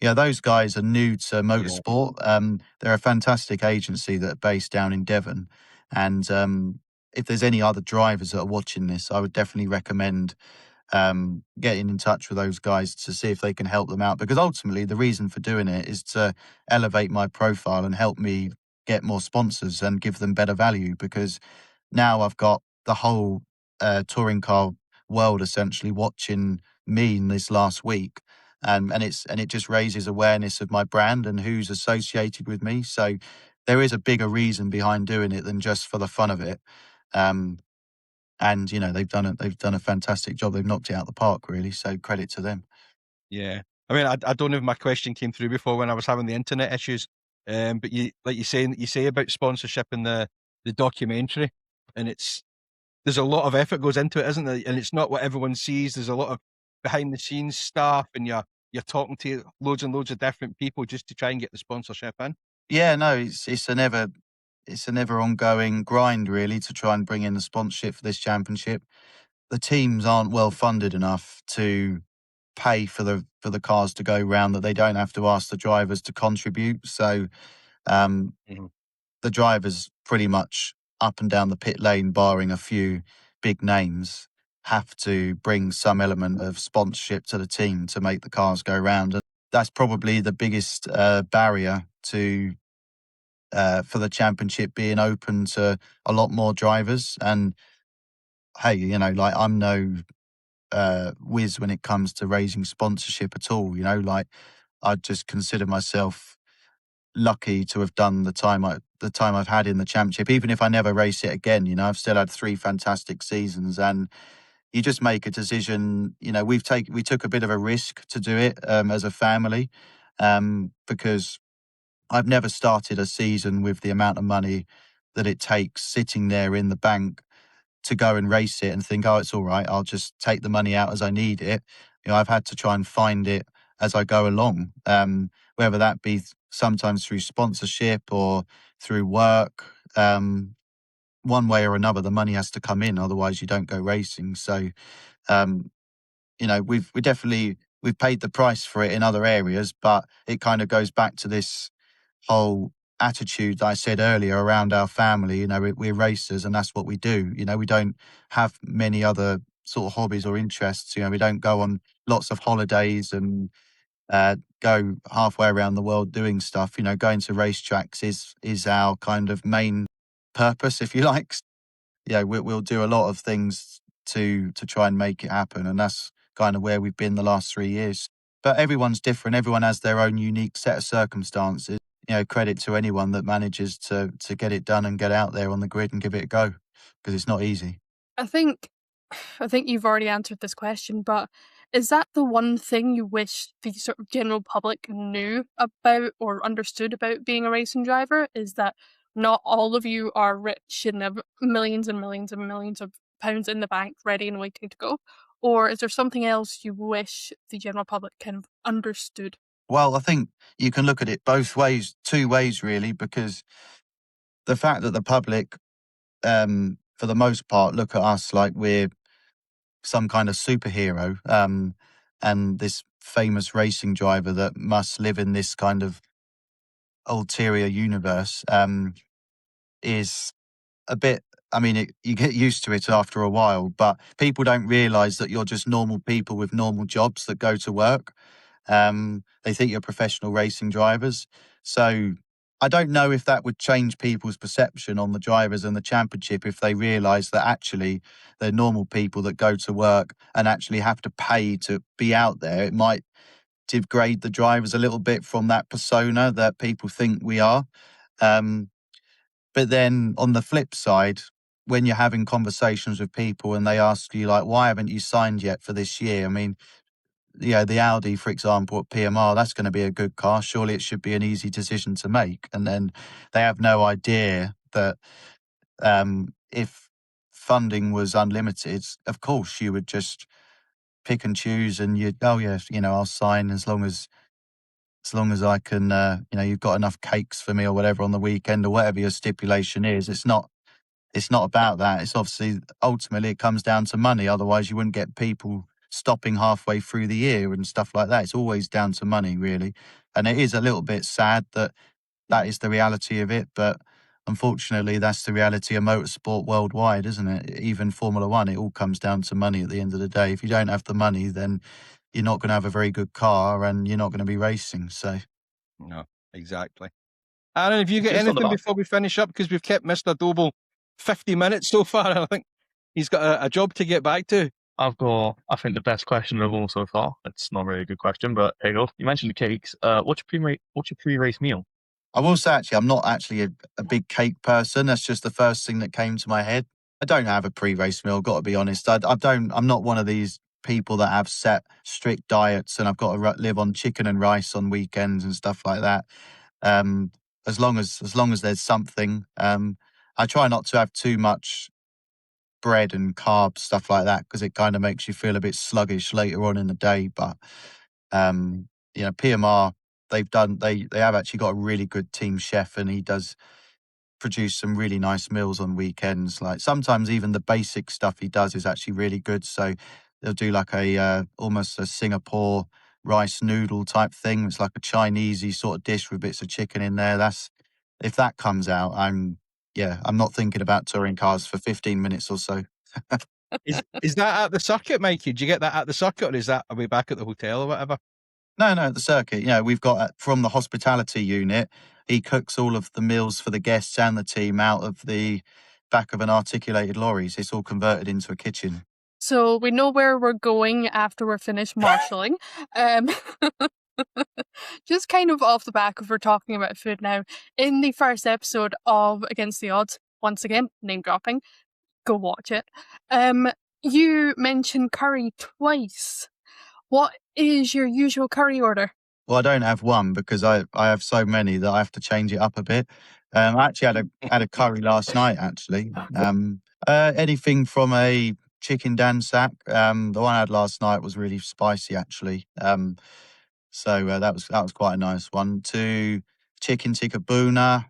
Those guys are new to motorsport. They're a fantastic agency that are based down in Devon. And if there's any other drivers that are watching this, I would definitely recommend getting in touch with those guys to see if they can help them out. Because ultimately, the reason for doing it is to elevate my profile and help me get more sponsors and give them better value. Because now I've got the whole touring car world essentially watching me in this last week, and it just raises awareness of my brand and who's associated with me. So there is a bigger reason behind doing it than just for the fun of it. And they've done a fantastic job. They've knocked it out of the park, really. So credit to them. Yeah, I mean, I don't know if my question came through before when I was having the internet issues. But you say about sponsorship in the documentary, and there's a lot of effort goes into it, isn't there? And it's not what everyone sees. There's a lot of behind the scenes stuff, and you're talking to loads and loads of different people just to try and get the sponsorship in. Yeah, no, it's a never ongoing grind, really, to try and bring in the sponsorship for this championship. The teams aren't well funded enough to pay for the cars to go round, that they don't have to ask the drivers to contribute. So the drivers pretty much up and down the pit lane, barring a few big names, have to bring some element of sponsorship to the team to make the cars go round. And that's probably the biggest barrier to for the championship being open to a lot more drivers. And hey, I'm no whiz when it comes to raising sponsorship at all. I just consider myself lucky to have done the time I've had in the championship. Even if I never race it again, I've still had 3 fantastic seasons. And you just make a decision. We took a bit of a risk to do it as a family, because I've never started a season with the amount of money that it takes sitting there in the bank to go and race it and think, oh, it's all right, I'll just take the money out as I need it. I've had to try and find it as I go along, whether that be sometimes through sponsorship or through work. One way or another, the money has to come in, otherwise you don't go racing. So, we definitely we've paid the price for it in other areas, but it kind of goes back to this whole attitude that I said earlier around our family. You know, we're racers and that's what we do. You know, we don't have many other sort of hobbies or interests. You know, we don't go on lots of holidays and go halfway around the world doing stuff. You know, going to racetracks is our kind of main purpose, if you like. Yeah, we'll do a lot of things to try and make it happen, and that's kind of where we've been the last 3 years. But everyone's different. Everyone has their own unique set of circumstances. You know, credit to anyone that manages to get it done and get out there on the grid and give it a go, because it's not easy. I think you've already answered this question, but is that the one thing you wish the sort of general public knew about or understood about being a racing driver? Is that not all of you are rich and have millions and millions and millions of pounds in the bank ready and waiting to go? Or is there something else you wish the general public kind of understood? Well, I think you can look at it both ways, two ways really, because the fact that the public, for the most part, look at us like we're some kind of superhero, and this famous racing driver that must live in this kind of ulterior universe, is a bit. I mean, you get used to it after a while, but people don't realise that you're just normal people with normal jobs that go to work. They think you're professional racing drivers. So I don't know if that would change people's perception on the drivers and the championship if they realise that actually they're normal people that go to work and actually have to pay to be out there. It might degrade the drivers a little bit from that persona that people think we are. But then on the flip side, when you're having conversations with people and they ask you like, why haven't you signed yet for this year? I mean, yeah, the Audi, for example, at PMR, that's going to be a good car. Surely it should be an easy decision to make. And then they have no idea that if funding was unlimited, of course you would just pick and choose and you'd, oh yes, you know, I'll sign as long as I can, you know, you've got enough cakes for me or whatever on the weekend or whatever your stipulation is. It's not about that. It's obviously, ultimately, it comes down to money. Otherwise, you wouldn't get people stopping halfway through the year and stuff like that. It's always down to money, really. And it is a little bit sad that is the reality of it. But unfortunately, that's the reality of motorsport worldwide, isn't it? Even Formula One, it all comes down to money at the end of the day. If you don't have the money, then you're not going to have a very good car and you're not going to be racing. So, No, exactly. Aaron, have you got Just on the anything back- before we finish up? Because we've kept Mr. Doble 50 minutes so far, and I think he's got a job to get back to. I've got, I think, the best question of all so far. It's not really a good question, but here you go. You mentioned the cakes. What's your pre-race meal? I will say, actually, I'm not actually a big cake person. That's just the first thing that came to my head. I don't have a pre-race meal, got to be honest. I'm not one of these people that have set strict diets and I've got to live on chicken and rice on weekends and stuff like that. As long as there's something, I try not to have too much bread and carbs, stuff like that, because it kind of makes you feel a bit sluggish later on in the day. But you know, PMR, they have actually got a really good team chef, and he does produce some really nice meals on weekends. Like sometimes even the basic stuff he does is actually really good. So they'll do like a almost a Singapore rice noodle type thing. It's like a Chinesey sort of dish with bits of chicken in there. If that comes out, I'm not thinking about touring cars for 15 minutes or so. Is that at the circuit, Mikey? Do you get that at the circuit, or is that are we back at the hotel or whatever? No, the circuit. You know, we've got from the hospitality unit, he cooks all of the meals for the guests and the team out of the back of an articulated lorry. So it's all converted into a kitchen. So we know where we're going after we're finished marshalling. Just kind of off the back of we're talking about food now. In the first episode of Against the Odds, once again, name dropping, go watch it. You mentioned curry twice. What is your usual curry order? Well, I don't have one because I have so many that I have to change it up a bit. I actually had a curry last night, actually. Anything from a chicken dansak. The one I had last night was really spicy, actually. So that was quite a nice one. To chicken tikka buna.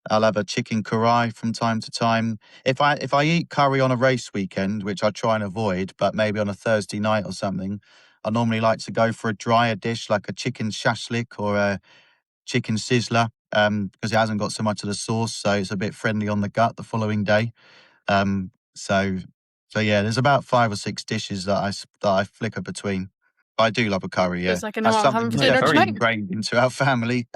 I'll have a chicken karai from time to time. If I eat curry on a race weekend, which I try and avoid, but maybe on a Thursday night or something, I normally like to go for a drier dish like a chicken shashlik or a chicken sizzler, because it hasn't got so much of the sauce, so it's a bit friendly on the gut the following day. Um, so, so yeah, there's about 5 or 6 dishes that I flicker between. But I do love a curry. Yeah, Looks like I know that's what I'm having something for that's dinner definitely tonight. ingrained into our family.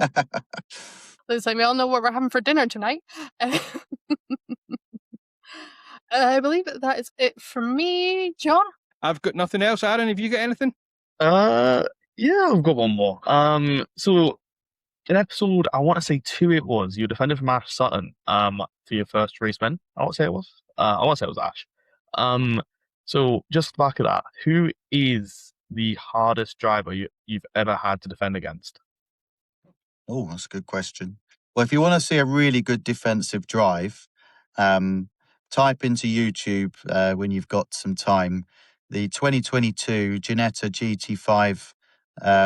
Looks like we all know what we're having for dinner tonight. I believe that is it for me, John. I've got nothing else. Aaron, have you got anything? Yeah, I've got one more. So in episode, I want to say 2, it was you defended from Ash Sutton, for your first race win. I want to say it was. I want to say it was Ash. So just back of that, who is the hardest driver you've ever had to defend against? Oh, that's a good question. Well, if you want to see a really good defensive drive, type into YouTube when you've got some time the 2022 Ginetta GT5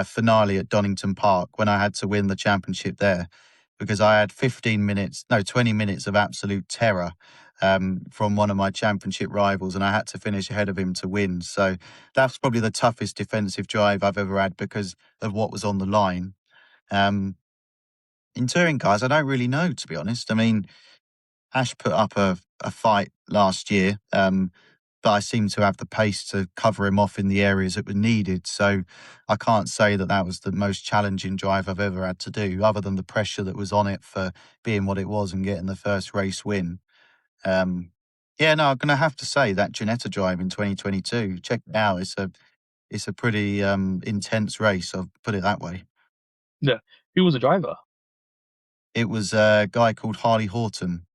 finale at Donington Park when I had to win the championship there because I had 20 minutes of absolute terror from one of my championship rivals and I had to finish ahead of him to win. So that's probably the toughest defensive drive I've ever had because of what was on the line. In touring cars, I don't really know, to be honest. I mean, Ash put up a fight last year, but I seem to have the pace to cover him off in the areas that were needed. So I can't say that that was the most challenging drive I've ever had to do, other than the pressure that was on it for being what it was and getting the first race win. Yeah, no, I'm going to have to say that Ginetta drive in 2022. Check it out. It's a pretty intense race. I'll put it that way. Yeah, who was the driver? It was a guy called Harley Horton,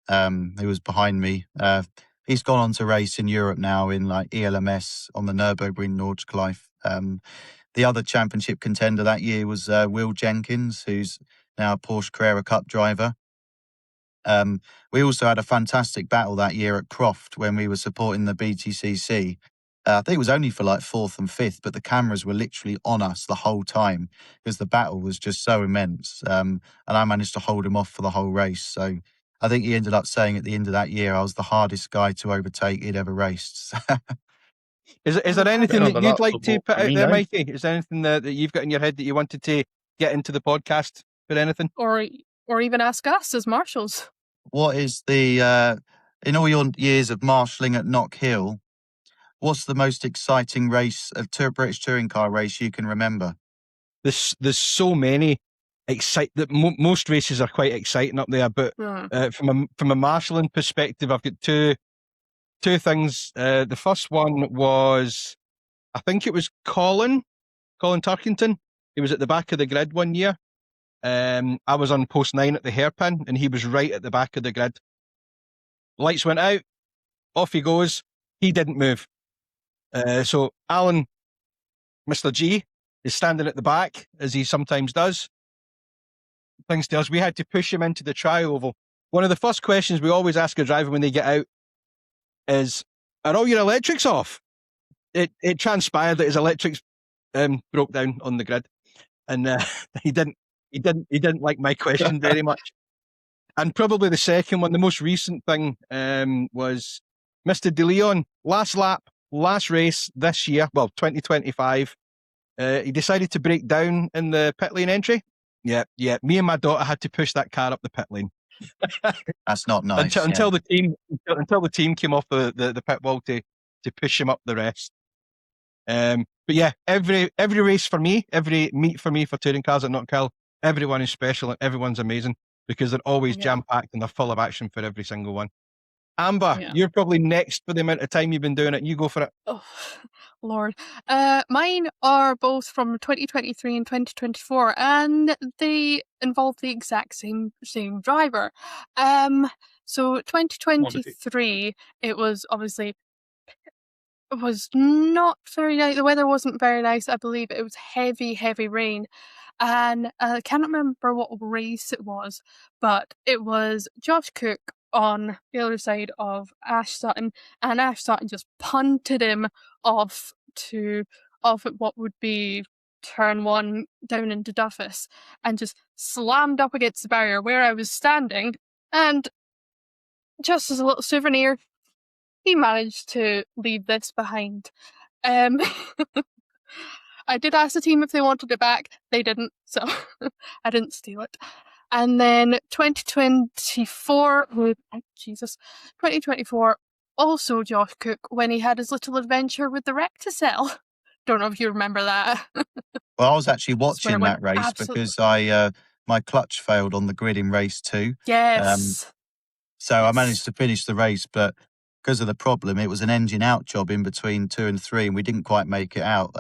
who was behind me. He's gone on to race in Europe now in like ELMS on the Nürburgring Nordschleife. The other championship contender that year was Will Jenkins, who's now a Porsche Carrera Cup driver. We also had a fantastic battle that year at Croft when we were supporting the BTCC. I think it was only for like 4th and 5th, but the cameras were literally on us the whole time because the battle was just so immense. And I managed to hold him off for the whole race. So I think he ended up saying at the end of that year, I was the hardest guy to overtake he'd ever raced. Is there anything Yeah, that but you'd that's like to what put I out mean, there, guys. Mikey? Is there anything that you've got in your head that you wanted to get into the podcast for anything? Or even ask us as marshals. What is the, in all your years of marshalling at Knock Hill, what's the most exciting race, British touring car race you can remember? There's so many most races are quite exciting up there, but from a marshalling perspective, I've got two things. The first one was, I think it was Colin Turkington. He was at the back of the grid one year. I was on post 9 at the hairpin, and he was right at the back of the grid. Lights went out, off he goes. He didn't move. So Alan, Mr. G, is standing at the back, as he sometimes does. Thanks to us, we had to push him into the tri-oval. One of the first questions we always ask a driver when they get out is, are all your electrics off? It transpired that his electrics broke down on the grid, and he didn't like my question very much. And probably the second one, the most recent thing, was Mr. De Leon, last lap, last race this year, well, 2025. He decided to break down in the pit lane entry. Yeah. Me and my daughter had to push that car up the pit lane. That's not nice. until the team came off the pit wall to push him up the rest. But yeah, every race for me, every meet for me for touring cars at Knockhill, everyone is special and everyone's amazing because they're always jam-packed and they're full of action for every single one. Amber, you're probably next for the amount of time you've been doing it. You go for it. Oh, Lord. Mine are both from 2023 and 2024, and they involve the exact same driver. So 2023, it was obviously, it was not very nice. The weather wasn't very nice. I believe it was heavy rain. And I can't remember what race it was, but it was Josh Cook on the other side of Ash Sutton, and Ash Sutton just punted him off at what would be turn 1 down into Duffus, and just slammed up against the barrier where I was standing. And just as a little souvenir, he managed to leave this behind. I did ask the team if they wanted it back. They didn't, so I didn't steal it. And then 2024, 2024, also Josh Cook, when he had his little adventure with the Recticel. Don't know if you remember that. Well, I was actually That's when it watching went that race absolutely... because my clutch failed on the grid in race 2. Yes. So I Yes. managed to finish the race, but because of the problem, it was an engine out job in between 2 and 3, and we didn't quite make it out.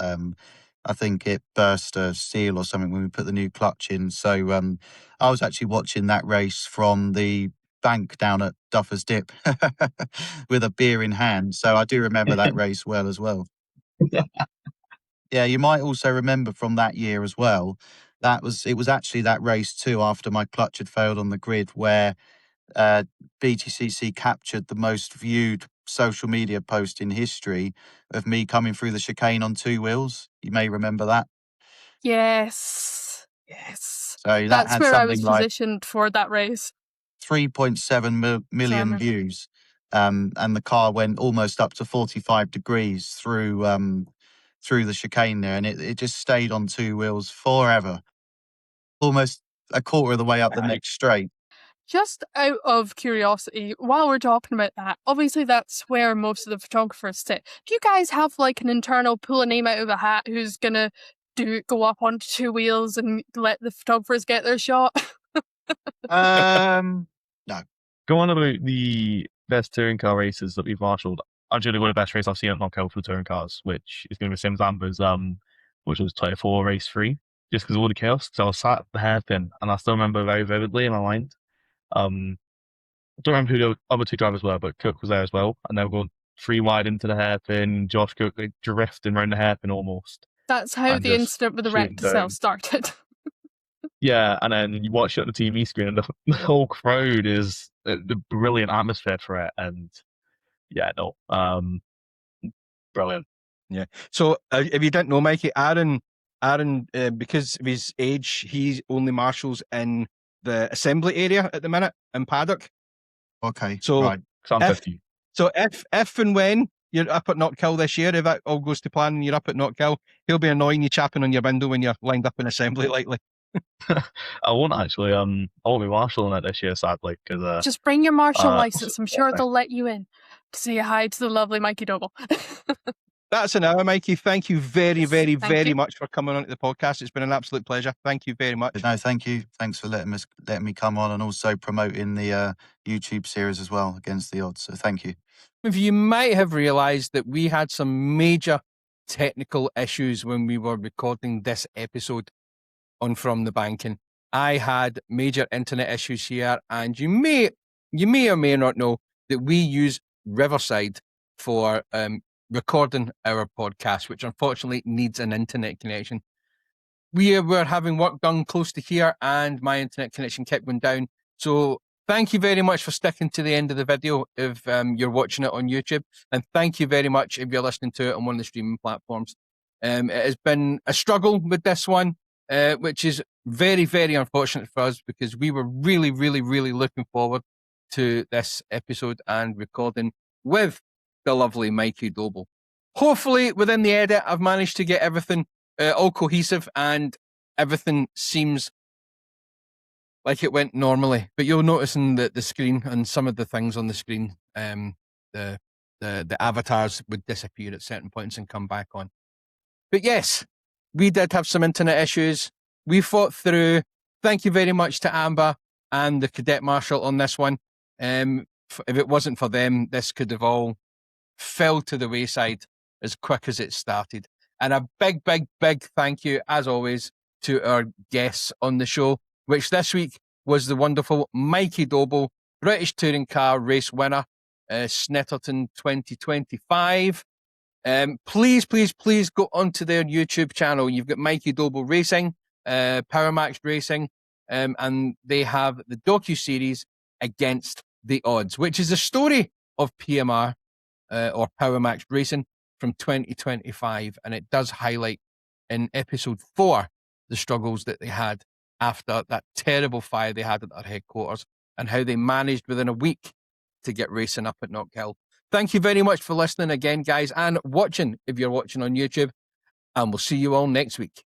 I think it burst a seal or something when we put the new clutch in. So I was actually watching that race from the bank down at Duffer's Dip with a beer in hand. So I do remember that race well as well. Yeah, you might also remember from that year as well. It was actually that race too, after my clutch had failed on the grid, where BTCC captured the most viewed social media post in history of me coming through the chicane on 2 wheels. You may remember that. Yes. Yes. So that That's had where I was something like positioned for that race. 3.7 million Sorry. views, and the car went almost up to 45 degrees through the chicane there, and it just stayed on 2 wheels forever, almost a quarter of the way up the next straight. Just out of curiosity, while we're talking about that, obviously that's where most of the photographers sit. Do you guys have like an internal pull a name out of a hat who's gonna go up onto 2 wheels and let the photographers get their shot? No. Going on about the best touring car races that we've marshalled, actually one of the best races I've seen at Knockout for touring cars, which is going to be the same as Amber's, which was 24 race 3, just because of all the chaos. So I was sat at the hairpin, and I still remember very vividly in my mind. I don't remember who the other 2 drivers were, but Cook was there as well, and they were going 3 wide into the hairpin. Josh Cook like, drifting around the hairpin almost. That's how the incident with the Recticel started. Yeah, and then you watch it on the TV screen, and the whole crowd is the brilliant atmosphere for it, and yeah, no, brilliant. Yeah. So if you didn't know, Mikey, Aaron, because of his age, he only marshals in the assembly area at the minute in paddock. Okay. So right. So I'm 50. So if and when you're up at Knockhill this year, if that all goes to plan and you're up at Knockhill, he'll be annoying you, chapping on your window when you're lined up in assembly lightly. I won't actually. I won't be marshalling it this year, sadly. Cause, just bring your marshal license. I'm sure they'll let you in to say hi to the lovely Mikey Doble. That's an hour, Mikey. Thank you very, very, very much for coming on to the podcast. It's been an absolute pleasure. Thank you very much. No, thank you. Thanks for letting me come on, and also promoting the YouTube series as well, Against the Odds. So thank you. You might have realised that we had some major technical issues when we were recording this episode on From the Banking. I had major internet issues here, and you may or may not know that we use Riverside for recording our podcast, which unfortunately needs an internet connection. We were having work done close to here, and my internet connection kept going down. So thank you very much for sticking to the end of the video if you're watching it on YouTube, and thank you very much if you're listening to it on one of the streaming platforms. It has been a struggle with this one, which is very, very unfortunate for us, because we were really, really, really looking forward to this episode and recording with the lovely Mikey Doble. Hopefully, within the edit, I've managed to get everything all cohesive and everything seems like it went normally. But you'll notice in the screen and some of the things on the screen, the avatars would disappear at certain points and come back on. But yes, we did have some internet issues. We fought through. Thank you very much to Amber and the Cadet Marshal on this one. If it wasn't for them, this could have all fell to the wayside as quick as it started. And a big, big, big thank you, as always, to our guests on the show, which this week was the wonderful Mikey Doble, British Touring Car Race winner, Snetterton 2025. Please, please, please go onto their YouTube channel. You've got Mikey Doble Racing, Powermax Racing, and they have the docuseries Against the Odds, which is a story of PMR or Powermax Racing from 2025, and it does highlight in episode 4 the struggles that they had after that terrible fire they had at their headquarters and how they managed within a week to get racing up at Knockhill. Thank you very much for listening again, guys, and watching if you're watching on YouTube. and we'll see you all next week.